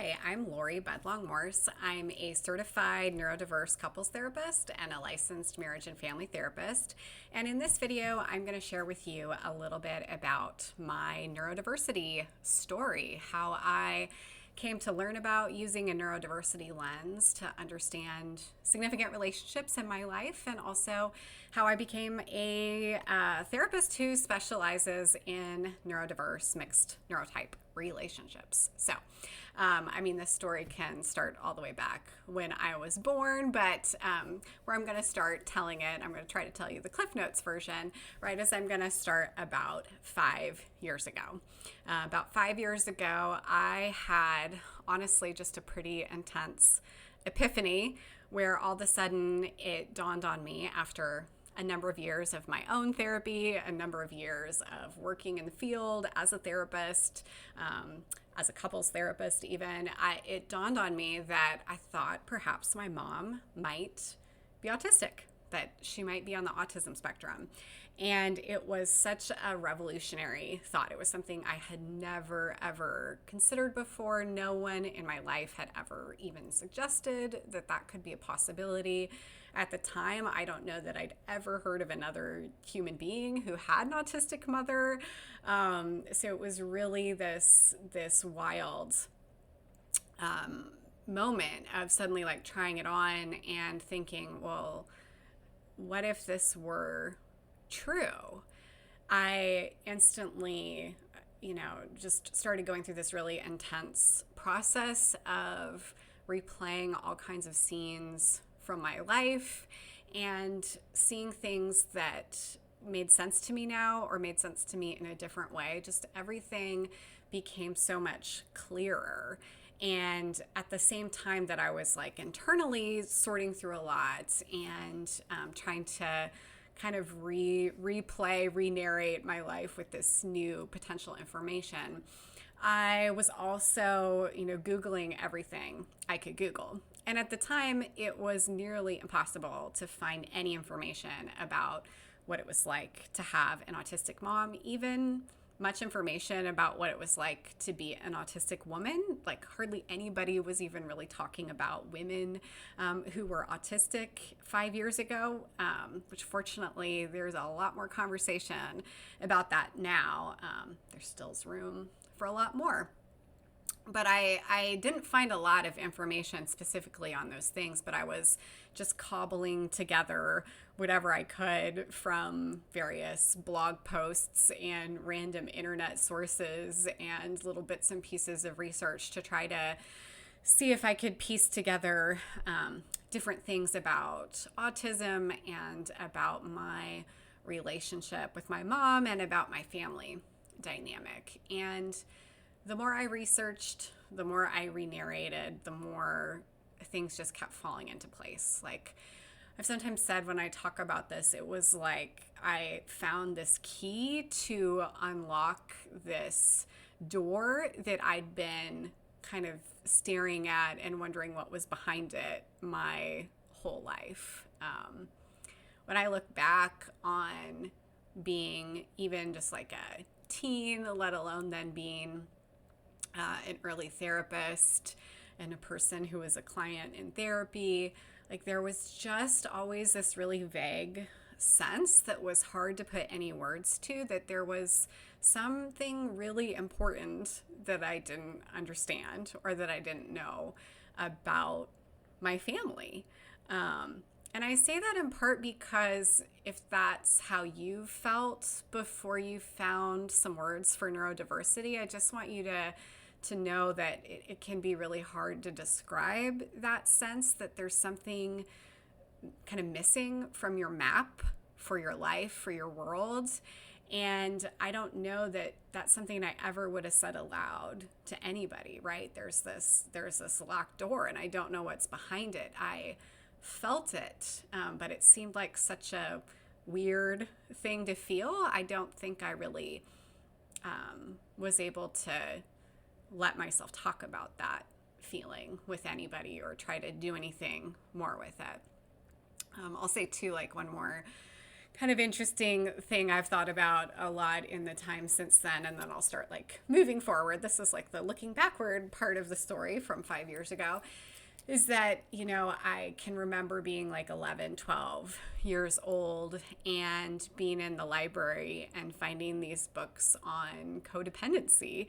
Hi, I'm Lori Budlong-Morse. I'm a certified neurodiverse couples therapist and a licensed marriage and family therapist. And in this video, I'm going to share with you a little bit about my neurodiversity story, how I came to learn about using a neurodiversity lens to understand significant relationships in my life, and also how I became a therapist who specializes in neurodiverse mixed neurotype relationships. So, this story can start all the way back when I was born, but where I'm going to start telling it, I'm going to try to tell you the Cliff Notes version, right, as I'm going to start about 5 years ago. About 5 years ago, I had honestly just a pretty intense epiphany where all of a sudden it dawned on me after a number of years of my own therapy, a number of years of working in the field as a therapist, as a couples therapist even, it dawned on me that I thought perhaps my mom might be autistic, that she might be on the autism spectrum. And it was such a revolutionary thought. It was something I had never, ever considered before. No one in my life had ever even suggested that that could be a possibility. At the time, I don't know that I'd ever heard of another human being who had an autistic mother. So it was really this wild moment of suddenly like trying it on and thinking, well, what if this were true? I instantly, just started going through this really intense process of replaying all kinds of scenes from my life and seeing things that made sense to me now or made sense to me in a different way. Just everything became so much clearer. And at the same time that I was like internally sorting through a lot and trying to kind of replay, re-narrate my life with this new potential information, I was also, Googling everything I could Google. And at the time, it was nearly impossible to find any information about what it was like to have an autistic mom, even much information about what it was like to be an autistic woman. Like hardly anybody was even really talking about women who were autistic 5 years ago, which fortunately there's a lot more conversation about that now. There still is room for a lot more. But I didn't find a lot of information specifically on those things, but I was just cobbling together whatever I could from various blog posts and random internet sources and little bits and pieces of research to try to see if I could piece together different things about autism and about my relationship with my mom and about my family dynamic. And the more I researched, the more I re-narrated, the more things just kept falling into place. Like I've sometimes said when I talk about this, it was like I found this key to unlock this door that I'd been kind of staring at and wondering what was behind it my whole life. When I look back on being even just like a teen, let alone then being an early therapist and a person who was a client in therapy, like there was just always this really vague sense that was hard to put any words to, that there was something really important that I didn't understand or that I didn't know about my family. And I say that in part because if that's how you felt before you found some words for neurodiversity, I just want you to know that it can be really hard to describe that sense that there's something kind of missing from your map for your life, for your world. And I don't know that that's something I ever would have said aloud to anybody, right? There's this locked door and I don't know what's behind it. I felt it, but it seemed like such a weird thing to feel. I don't think I really was able to let myself talk about that feeling with anybody or try to do anything more with it. I'll say too, like one more kind of interesting thing I've thought about a lot in the time since then, and then I'll start like moving forward. This is like the looking backward part of the story from 5 years ago, is that, I can remember being like 11, 12 years old and being in the library and finding these books on codependency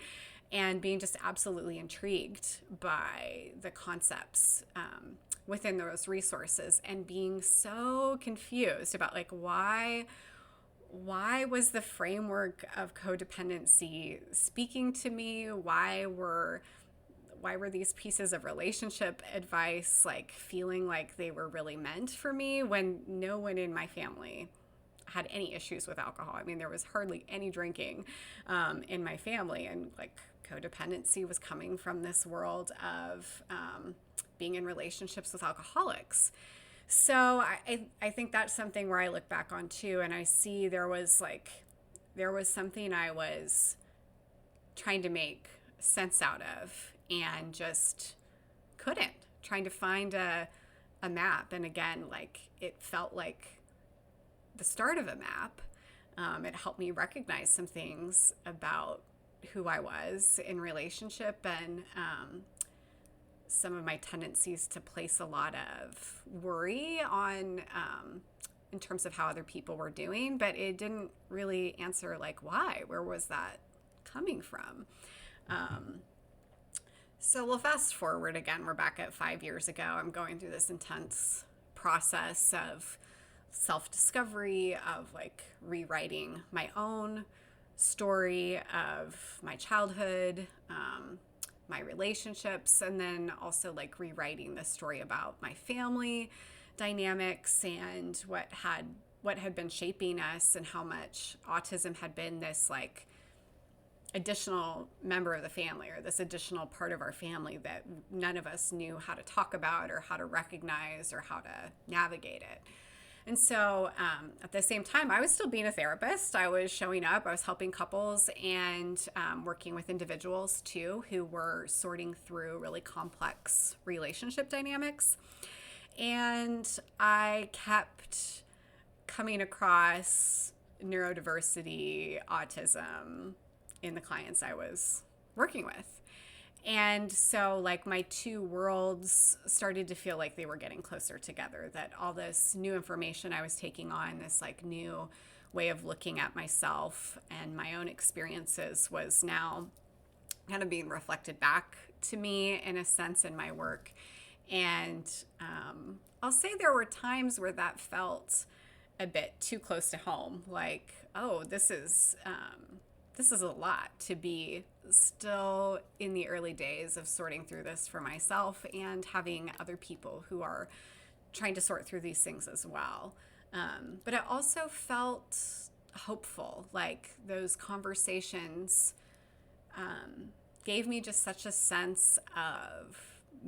and being just absolutely intrigued by the concepts within those resources, and being so confused about like why was the framework of codependency speaking to me? Why were these pieces of relationship advice like feeling like they were really meant for me when no one in my family had any issues with alcohol? I mean, there was hardly any drinking in my family, and like codependency was coming from this world of being in relationships with alcoholics. So I think that's something where I look back on too, and I see there was something I was trying to make sense out of and just couldn't, trying to find a map. And again, like it felt like the start of a map. It helped me recognize some things about who I was in relationship, and some of my tendencies to place a lot of worry on in terms of how other people were doing, but it didn't really answer like why. Where was that coming from? So we'll fast forward again. We're back at 5 years ago. I'm going through this intense process of self-discovery, of like rewriting my own story of my childhood, my relationships, and then also like rewriting the story about my family dynamics and what had been shaping us, and how much autism had been this like additional member of the family, or this additional part of our family that none of us knew how to talk about or how to recognize or how to navigate it. And so at the same time, I was still being a therapist. I was showing up, I was helping couples and working with individuals too, who were sorting through really complex relationship dynamics. And I kept coming across neurodiversity, autism in the clients I was working with. And so like my two worlds started to feel like they were getting closer together, that all this new information I was taking on, this like new way of looking at myself and my own experiences, was now kind of being reflected back to me in a sense in my work. And I'll say there were times where that felt a bit too close to home, like, oh, this is a lot to be still in the early days of sorting through this for myself, and having other people who are trying to sort through these things as well. But it also felt hopeful, like those conversations gave me just such a sense of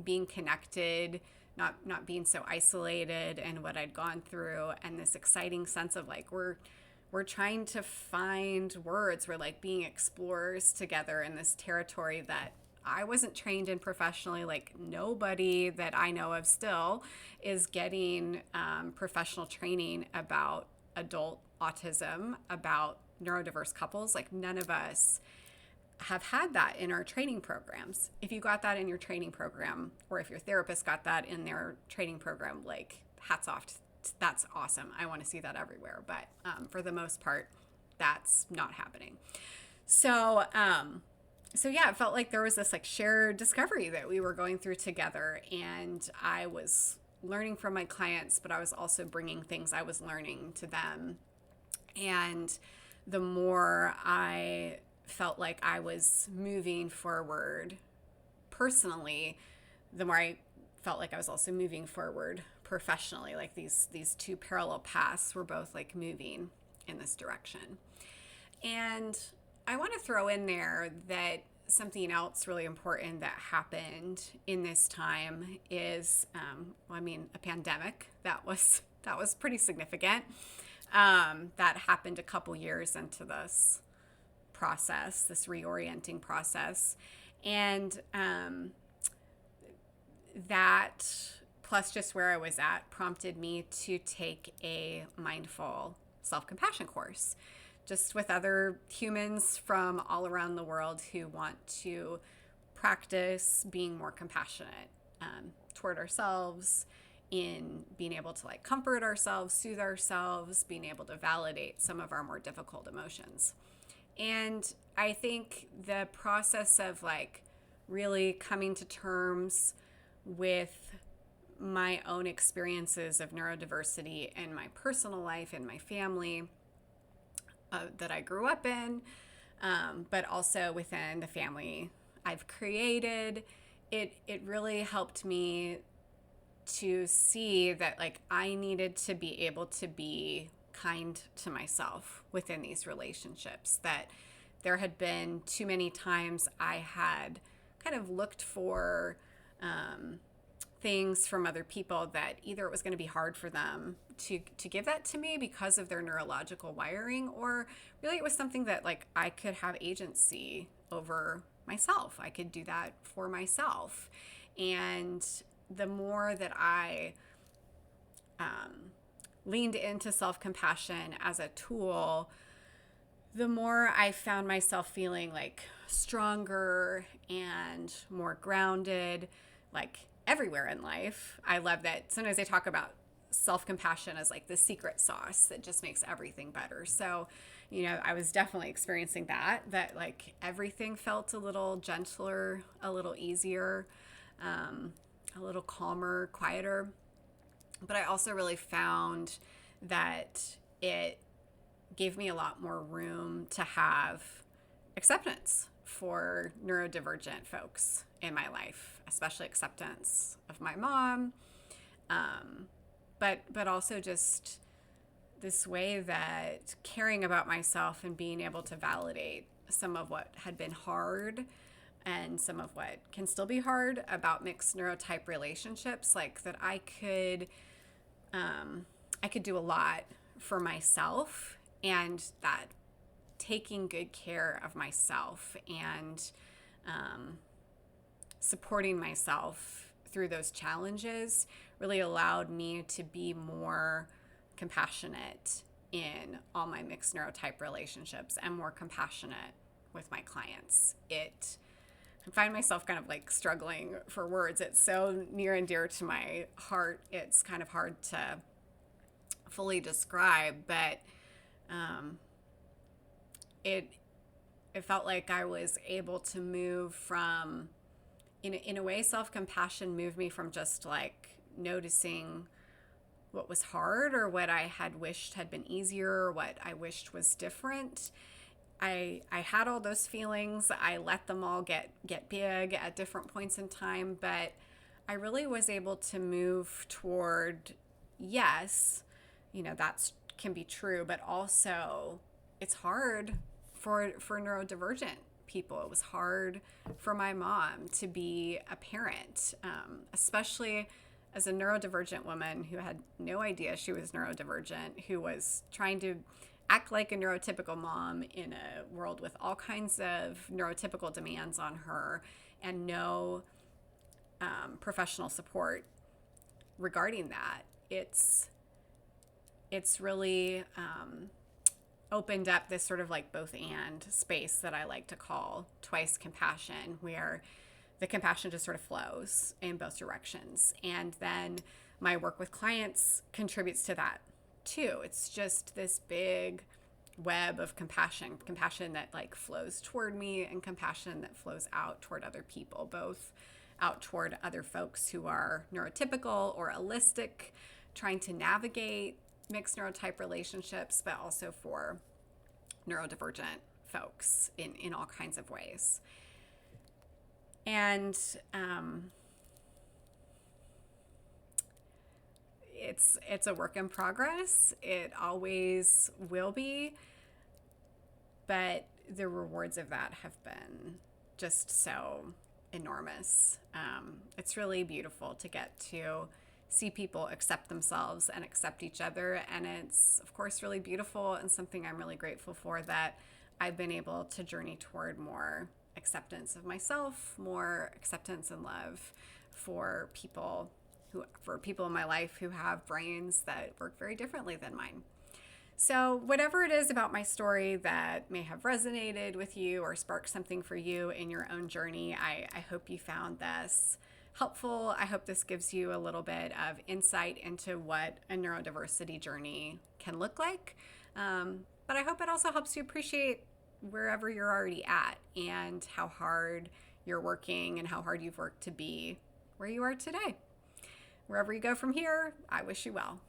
being connected, not being so isolated in what I'd gone through, and this exciting sense of like we're trying to find words. We're like being explorers together in this territory that I wasn't trained in professionally. Like nobody that I know of still is getting professional training about adult autism, about neurodiverse couples. Like none of us have had that in our training programs. If you got that in your training program, or if your therapist got that in their training program, like hats off. That's awesome. I want to see that everywhere. But for the most part, that's not happening. So yeah, it felt like there was this like shared discovery that we were going through together, and I was learning from my clients, but I was also bringing things I was learning to them. And the more I felt like I was moving forward personally, the more I felt like I was also moving forward professionally. Like these two parallel paths were both like moving in this direction. And I want to throw in there that something else really important that happened in this time is, a pandemic that was pretty significant. That happened a couple years into this process, this reorienting process. And that plus just where I was at prompted me to take a mindful self-compassion course, just with other humans from all around the world who want to practice being more compassionate toward ourselves, in being able to like comfort ourselves, soothe ourselves, being able to validate some of our more difficult emotions. And I think the process of like really coming to terms with my own experiences of neurodiversity in my personal life, in my family that I grew up in, but also within the family I've created, it really helped me to see that like I needed to be able to be kind to myself within these relationships, that there had been too many times I had kind of looked for things from other people that either it was going to be hard for them to give that to me because of their neurological wiring, or really it was something that like I could have agency over myself. I could do that for myself. And the more that I leaned into self-compassion as a tool, the more I found myself feeling like stronger and more grounded, like everywhere in life. I love that sometimes they talk about self-compassion as like the secret sauce that just makes everything better. So, you know, I was definitely experiencing that like everything felt a little gentler, a little easier, a little calmer, quieter. But I also really found that it gave me a lot more room to have acceptance for neurodivergent folks in my life, especially acceptance of my mom, but also just this way that caring about myself and being able to validate some of what had been hard and some of what can still be hard about mixed neurotype relationships, like that I could do a lot for myself, and that taking good care of myself and supporting myself through those challenges really allowed me to be more compassionate in all my mixed neurotype relationships and more compassionate with my clients. I find myself kind of like struggling for words. It's so near and dear to my heart. It's kind of hard to fully describe, but it felt like I was able to move from, in a way, self-compassion moved me from just like noticing what was hard or what I had wished had been easier or what I wished was different. I had all those feelings. I let them all get big at different points in time, but I really was able to move toward, yes, you know, that can be true, but also it's hard for neurodivergent people. It was hard for my mom to be a parent, especially as a neurodivergent woman who had no idea she was neurodivergent, who was trying to act like a neurotypical mom in a world with all kinds of neurotypical demands on her and no professional support regarding that. It's really opened up this sort of like both and space that I like to call twice compassion, where the compassion just sort of flows in both directions. And then my work with clients contributes to that too. It's just this big web of compassion that like flows toward me and compassion that flows out toward other people, both out toward other folks who are neurotypical or allistic, trying to navigate mixed neurotype relationships, but also for neurodivergent folks in all kinds of ways. And it's a work in progress. It always will be, but the rewards of that have been just so enormous. It's really beautiful to get to see people accept themselves and accept each other. And it's, of course, really beautiful and something I'm really grateful for, that I've been able to journey toward more acceptance of myself, more acceptance and love for people in my life who have brains that work very differently than mine. So, whatever it is about my story that may have resonated with you or sparked something for you in your own journey, I hope you found this helpful. I hope this gives you a little bit of insight into what a neurodiversity journey can look like. But I hope it also helps you appreciate wherever you're already at and how hard you're working and how hard you've worked to be where you are today. Wherever you go from here, I wish you well.